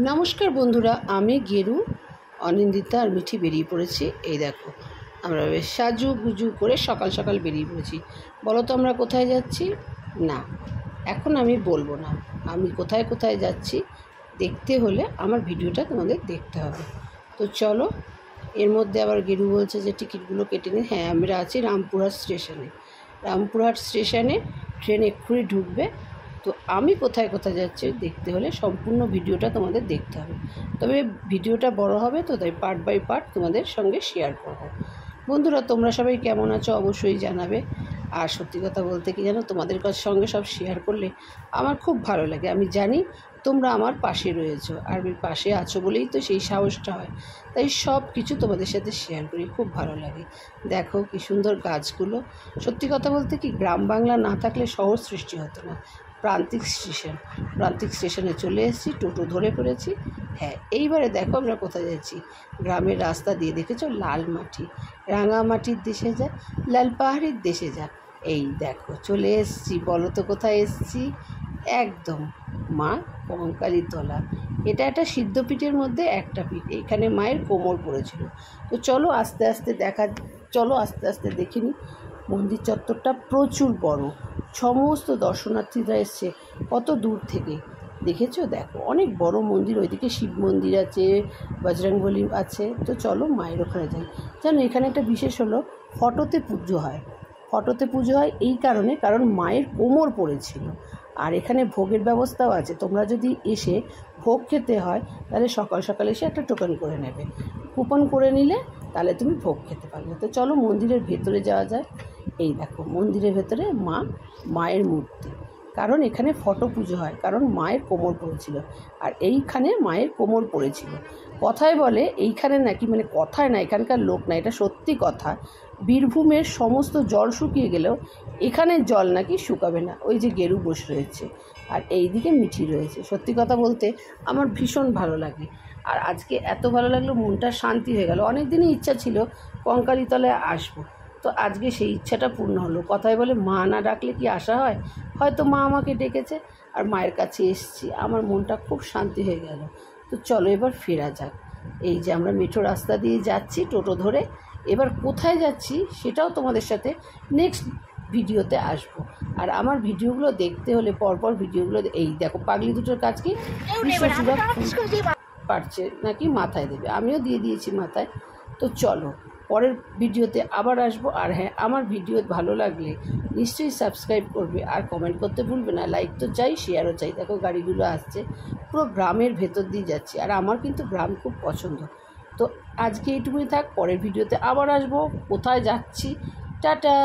নমস্কার বন্ধুরা, আমি গেরু, অনিন্দিতা আর মিঠি বেরিয়ে পড়েছি। এই দেখো, আমরা বেশ সাজু গুজু করে সকাল সকাল বেরিয়ে পড়েছি। বলো তো আমরা কোথায় যাচ্ছি? না, এখন আমি বলবো না আমি কোথায় কোথায় যাচ্ছি। দেখতে হলে আমার ভিডিওটা তোমাদের দেখতে হবে। তো চলো। এর মধ্যে আবার গেরু বলছে যে টিকিটগুলো কেটে নিন। হ্যাঁ, আমরা আছি রামপুরহাট স্টেশনে। রামপুরহাট স্টেশনে ট্রেন এক্ষুনি ঢুকবে। তো আমি কোথায় কোথায় যাচ্ছি দেখতে হলে সম্পূর্ণ ভিডিওটা তোমাদের দেখতে হবে। তবে ভিডিওটা বড় হবে, তো তাই পার্ট বাই পার্ট তোমাদের সঙ্গে শেয়ার করব। বন্ধুরা, তোমরা সবাই কেমন আছো অবশ্যই জানাবে। আর সত্যি কথা বলতে কি জানো, তোমাদের সঙ্গে সব শেয়ার করলে আমার খুব ভালো লাগে। আমি জানি তোমরা আমার পাশে রয়েছো, আর আমি পাশে আছো বলেই তো সেই সাহসটা হয়। তাই সব কিছু তোমাদের সাথে শেয়ার করি, খুব ভালো লাগে। দেখো কি সুন্দর গাছগুলো। সত্যি কথা বলতে কি, গ্রাম বাংলা না থাকলে শহর সৃষ্টি হতো না। প্রান্তিক স্টেশনে চলে এসেছি, টোটো ধরে পড়েছি। হ্যাঁ, এইবারে দেখো আমরা কোথায় যাচ্ছি। গ্রামের রাস্তা দিয়ে দেখেছো, লাল মাটি, রাঙামাটির দেশে যা, লাল পাহাড়ির দেশে যা। এই দেখো চলে এসেছি। বলো তো কোথায় এসেছি? একদম মা কঙ্কালীর তলা। এটা একটা সিদ্ধপীঠের মধ্যে একটা পীঠ। এখানে মায়ের কোমর পড়েছিল। তো চলো আস্তে আস্তে দেখে নিই। মন্দির চত্বরটা প্রচুর বড়। সমস্ত দর্শনার্থীরা এসছে কত দূর থেকে। দেখেছো? দেখো অনেক বড় মন্দির। ওইদিকে শিব মন্দির আছে, বজরংবলী আছে। তো চলো মায়ের ওখানে যাই। জানো, এখানে একটা বিশেষ হলো, ফটোতে পুজো হয়। এই কারণ মায়ের কোমর পড়েছিল। আর এখানে ভোগের ব্যবস্থাও আছে। তোমরা যদি এসে ভোগ খেতে হয়, তাহলে সকাল সকাল এসে একটা টোকেন করে নেবে। কুপন করে নিলে তাহলে তুমি ভোগ খেতে পারবে। তো চলো মন্দিরের ভেতরে যাওয়া যায়। এই দেখো মন্দিরের ভেতরে মায়ের মূর্তি। কারণ এখানে ফটো পুজো হয়, কারণ মায়ের কোমর পড়েছিল। আর এইখানে মায়ের কোমর পড়েছিল। কথায় বলে এইখানে নাকি, মানে কথায় না, এখানকার লোক না, এটা সত্যি কথা, বীরভূমের সমস্ত জল শুকিয়ে গেলেও এখানের জল নাকি শুকাবে না। ওই যে গেরু বসে রয়েছে, আর এই দিকে মিঠি রয়েছে। সত্যি কথা বলতে আমার ভীষণ ভালো লাগে। আর আজকে এত ভালো লাগলো, মনটা শান্তি হয়ে গেল। অনেক দিনই ইচ্ছা ছিল কঙ্কালীতলায় আসবো। তো আজকে সেই ইচ্ছাটা পূর্ণ হলো। কথায় বলে মা না ডাকলে কি আসা হয়? হয়তো মা আমাকে ডেকেছে, আর মায়ের কাছে এসেছি। আমার মনটা খুব শান্তি হয়ে গেল। তো চলো এবার ফেরা যাক। এই যে আমরা মেঠো রাস্তা দিয়ে যাচ্ছি টোটো ধরে। এবার কোথায় যাচ্ছি সেটাও তোমাদের সাথে নেক্সট ভিডিওতে আসবো। আর আমার ভিডিওগুলো দেখতে হলে পরপর ভিডিওগুলো, এই দেখো পাগলি দুটোর কাজ কি পারছে নাকি মাথায় দেবে। আমিও দিয়ে দিয়েছি মাথায়। তো চলো পরের ভিডিওতে আবার আসবো। আর হ্যাঁ, আমার ভিডিও ভালো লাগলে নিশ্চয়ই সাবস্ক্রাইব করবে, আর কমেন্ট করতে ভুলবে না। লাইক তো চাই, শেয়ারও চাই। দেখো গাড়িগুলো আসছে, পুরো গ্রামের ভেতর দিয়ে যাচ্ছি। আর আমার কিন্তু গ্রাম খুব পছন্দ। তো আজকে এইটুকুই থাক, পরের ভিডিওতে আবার আসবো। কোথায় যাচ্ছি, টাটা।